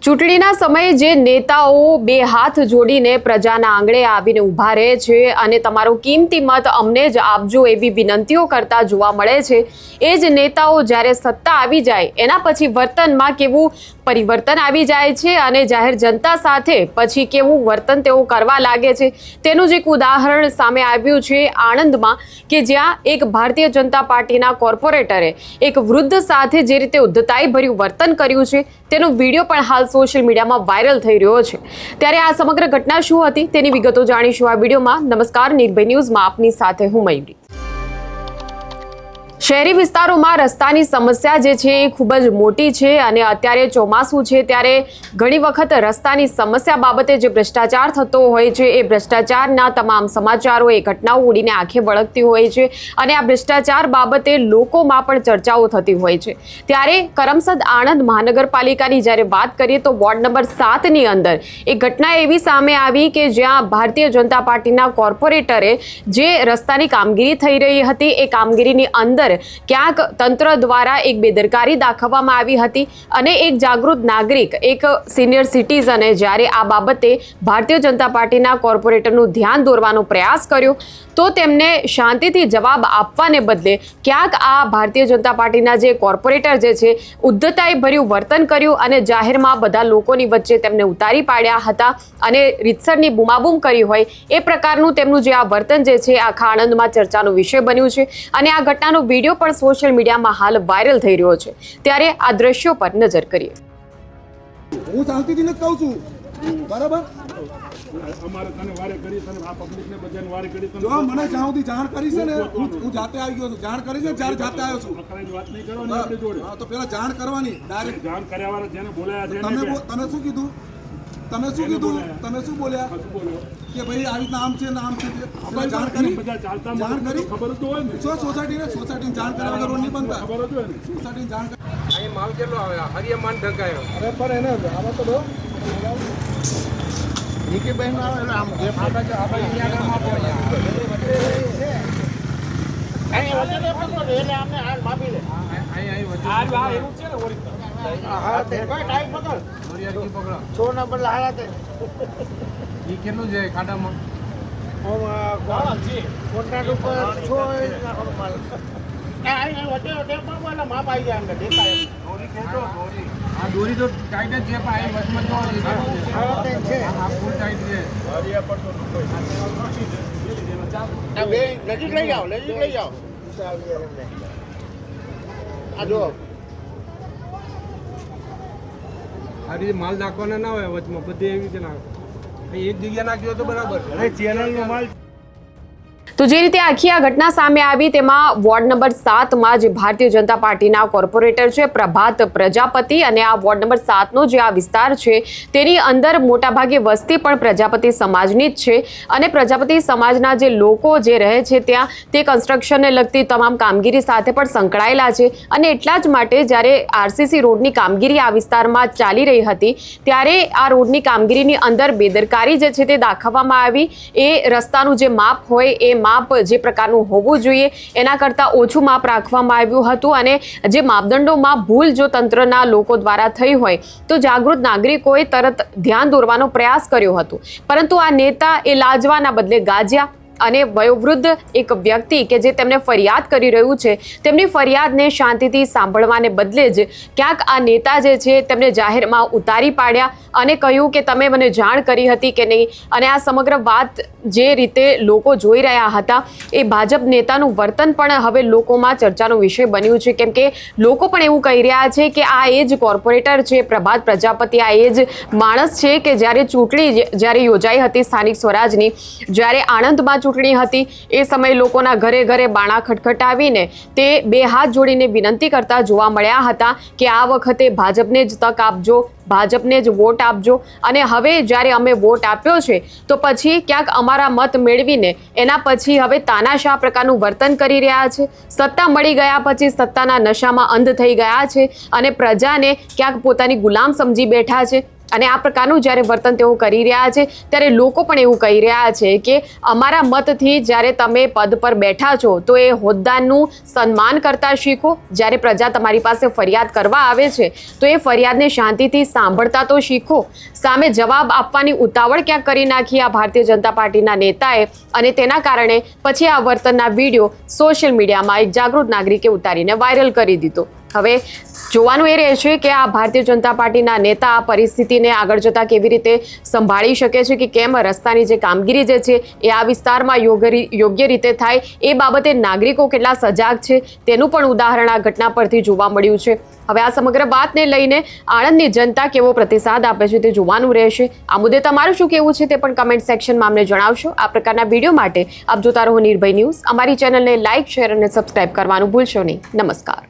ચૂંટણીના સમયે જે નેતાઓ બે હાથ જોડીને પ્રજાના આંગણે આવીને ઊભા રહે છે અને તમારો કિંમતી મત અમને જ આપજો એવી વિનંતીઓ કરતા જોવા મળે છે, એ જ નેતાઓ જ્યારે સત્તા આવી જાય એના પછી વર્તનમાં કેવું પરિવર્તન આવી જાય છે અને જાહેર જનતા સાથે પછી કેવું વર્તન તેઓ કરવા લાગે છે તેનું જ એક ઉદાહરણ સામે આવ્યું છે આણંદમાં, કે જ્યાં એક ભારતીય જનતા પાર્ટીના કોર્પોરેટરે એક વૃદ્ધ સાથે જે રીતે ઉદ્ધતાઈભર્યું વર્તન કર્યું છે તેનો વિડીયો પણ હાલ સોશિયલ મીડિયામાં વાયરલ થઈ રહ્યો છે। ત્યારે આ સમગ્ર ઘટના શું હતી તેની વિગતો જાણીશું આ વિડીયોમાં। નમસ્કાર, નિર્ભય ન્યૂઝમાં આપની સાથે હું મયુરી। શહેરી વિસ્તારોમાં રસ્તાની સમસ્યા જે છે એ ખૂબ જ મોટી છે અને અત્યારે ચોમાસું છે ત્યારે ઘણી વખત રસ્તાની સમસ્યા બાબતે જે ભ્રષ્ટાચાર થતો હોય છે એ ભ્રષ્ટાચારના તમામ સમાચારો એ ઘટનાઓ ઉડીને આંખે વળગતી હોય છે અને આ ભ્રષ્ટાચાર બાબતે લોકોમાં પણ ચર્ચાઓ થતી હોય છે। ત્યારે કરમસદ આણંદ મહાનગરપાલિકાની જ્યારે વાત કરીએ તો વોર્ડ નંબર 7ની અંદર એક ઘટના એવી સામે આવી કે જ્યાં ભારતીય જનતા પાર્ટીના કોર્પોરેટરે જે રસ્તાની કામગીરી થઈ રહી હતી એ કામગીરીની અંદર ક્યાંક તંત્ર દ્વારા એક બેદરકારી દાખવવામાં આવી હતી અને એક જાગૃત નાગરિક, એક સિનિયર સિટીઝને જ્યારે આ બાબતે ભારતીય જનતા પાર્ટીના કોર્પોરેટરનું ધ્યાન દોરવાનો પ્રયાસ કર્યો તો તેમને શાંતિથી જવાબ આપવાને બદલે ક્યાંક આ ભારતીય જનતા પાર્ટીના જે કોર્પોરેટર જે છે ઉદ્ધતાઈભર્યું વર્તન કર્યું અને જાહેરમાં બધા લોકોની વચ્ચે તેમને ઉતારી પાડ્યા હતા અને રીતસરની બૂમાબૂમ કરી હોય એ પ્રકારનું તેમનું જે આ વર્તન જે છે આખા આણંદમાં ચર્ચાનો વિષય બન્યું છે અને આ ઘટનાનો વિડીયો પણ સોશિયલ મીડિયામાં હાલ વાયરલ થઈ રહ્યો છે। ત્યારે આ દ્રશ્યો પર નજર કરીએ। હું શાંતિથી ન કહું છું, બરાબર? અમારે તને વારે કરી તને આ પબ્લિકને બધાને વારે કરી તને જો મને જ્યાં સુધી જાણ કરી છે ને હું જાતે આવી ગયો છું, જાણ કરી છે જ્યારે જાતે આવ્યો છું। અકળાઈને વાત નહીં કરવાની આપણી જોડે। હા, તો પહેલા જાણ કરવાની ડાયરેક્ટ। જાણ કર્યા વાળા જેને બોલાયા છે તમે શું કીધું? તમે શું કીધું? તમે શું બોલ્યા શું બોલ્યો કે ભાઈ આવી નામ છે આપણે જાણ કરી, બધા ચાલતા જાણ કરી ખબર જ હોય ને। જો સોસાયટીને જાણ કર્યા વગર રોડ નહીં બનતા। ખબર જ હોય ને। સોસાયટીને જાણ કરી અહીં માલ કેટલો આવે? હરિયમાન ઢંકાયો. અરે પણ એને આમાં તો દો નીકે બહેન આવે એટલે આમ જે ફાટા છે આપણે અહીંયા આગળ માપો કેટલું છે ખાડામાં? કોન્ટ્રાક્ટ ઉપર આ દોરી તો ટાઈટ જ છે પણ અહીં વચમાં જો આ ફૂલ ટાઈટ છે। નજીક લઈ જાઓ આ જો આ રીતે માલ નાખવાના ના હોય વચમાં, બધી એવી રીતે નાખો। એક જગ્યા નાખ્યો તો બરાબર, ચેનલનો માલ। તો જે રીતે આખી આ ઘટના સામે આવી તેમાં વોર્ડ નંબર 7માં જે ભારતીય જનતા પાર્ટીના કોર્પોરેટર છે પ્રભાત પ્રજાપતિ અને આ વોર્ડ નંબર 7નો જે આ વિસ્તાર છે તેની અંદર મોટાભાગે વસ્તી પણ પ્રજાપતિ સમાજની જ છે અને પ્રજાપતિ સમાજના જે લોકો જે રહે છે ત્યાં તે કન્સ્ટ્રક્શનને લગતી તમામ કામગીરી સાથે પણ સંકળાયેલા છે અને એટલા જ માટે જ્યારે આરસીસી રોડની કામગીરી આ વિસ્તારમાં ચાલી રહી હતી ત્યારે આ રોડની કામગીરીની અંદર બેદરકારી જે છે તે દાખવવામાં આવી। એ રસ્તાનું જે માપ હોય એ માપ જે પ્રકારનું હોવું જોઈએ એના કરતાં ઓછું માપ રાખવામાં આવ્યું હતું અને જે માપદંડોમાં ભૂલ જો તંત્રના લોકો દ્વારા થઈ હોય તો જાગૃત નાગરિકોએ તરત ધ્યાન દોરવાનો પ્રયાસ કર્યો હતો, પરંતુ આ નેતા એ લાજવાના બદલે ગાજ્યા અને વયોવૃદ્ધ એક વ્યક્તિ કે જે તેમને ફરિયાદ કરી રહ્યું છે તેમની ફરિયાદને શાંતિથી સાંભળવાને બદલે જ ક્યાંક આ નેતા જે છે તેમને જાહેરમાં ઉતારી પાડ્યા અને કહ્યું કે તમે મને જાણ કરી હતી કે નહીં। અને આ સમગ્ર વાત જે રીતે લોકો જોઈ રહ્યા હતા એ ભાજપ નેતાનું વર્તન પણ હવે લોકોમાં ચર્ચાનો વિષય બન્યું છે, કેમ કે લોકો પણ એવું કહી રહ્યા છે કે આ એ જ કોર્પોરેટર છે પ્રભાત પ્રજાપતિ, આ એ જ માણસ છે કે જ્યારે ચૂંટણી જ્યારે યોજાઈ હતી સ્થાનિક સ્વરાજની, જ્યારે આણંદમાં ચૂંટણી હતી એ સમયે લોકોના ઘરે ઘરે બાણા ખટખટાવીને તે બે હાથ જોડીને વિનંતી કરતા જોવા મળ્યા હતા કે આ વખતે ભાજપને જ તક આપજો, ભાજપને જ વોટ આપજો અને હવે જ્યારે અમે વોટ આપ્યો છે તો પછી ક્યાંક અમારા મત મેળવીને એના પછી હવે તાનાશાહ પ્રકારનું વર્તન કરી રહ્યા છે। સત્તા મળી ગયા પછી સત્તાના નશામાં અંધ થઈ ગયા છે અને પ્રજાને ક્યાંક પોતાની ગુલામ સમજી બેઠા છે। અને આ પ્રકારનું જ્યારે વર્તન તેઓ કરી રહ્યા છે ત્યારે લોકો પણ એવું કહી રહ્યા છે કે અમારા મતથી જ્યારે તમે પદ પર બેઠા છો તો એ હોદ્દાનું સન્માન કરતા શીખો. જ્યારે પ્રજા તમારી પાસે ફરિયાદ કરવા આવે છે તો એ ફરિયાદને શાંતિથી સાંભળતા તો શીખો. સામે જવાબ આપવાની ઉતાવળ ક્યાંક કરી નાખી આ ભારતીય જનતા પાર્ટીના નેતાએ અને તેના કારણે પછી આ વર્તનના વિડીયો સોશિયલ મીડિયામાં એક જાગૃત નાગરિકે ઉતારીને વાયરલ કરી દીધો. હવે જોવાનું એ રહેશે કે આ ભારતીય જનતા પાર્ટીના નેતા આ પરિસ્થિતિને આગળ જતાં કેવી રીતે સંભાળી શકે છે કે કેમ રસ્તાની જે કામગીરી જે છે એ આ વિસ્તારમાં યોગ્ય રીતે થાય એ બાબતે નાગરિકો કેટલા સજાગ છે તેનું પણ ઉદાહરણ આ ઘટના પરથી જોવા મળ્યું છે. હવે આ સમગ્ર વાતને લઈને આણંદની જનતા કેવો પ્રતિસાદ આપે છે તે જોવાનું રહેશે. આ મુદ્દે તમારું શું કહેવું છે તે પણ કમેન્ટ સેક્શનમાં અમને જણાવશો. આ પ્રકારના વિડીયો માટે આપ જોતા રહો નિર્ભય ન્યૂઝ. અમારી ચેનલને લાઇક, શેર અને સબસ્ક્રાઇબ કરવાનું ભૂલશો નહીં. નમસ્કાર.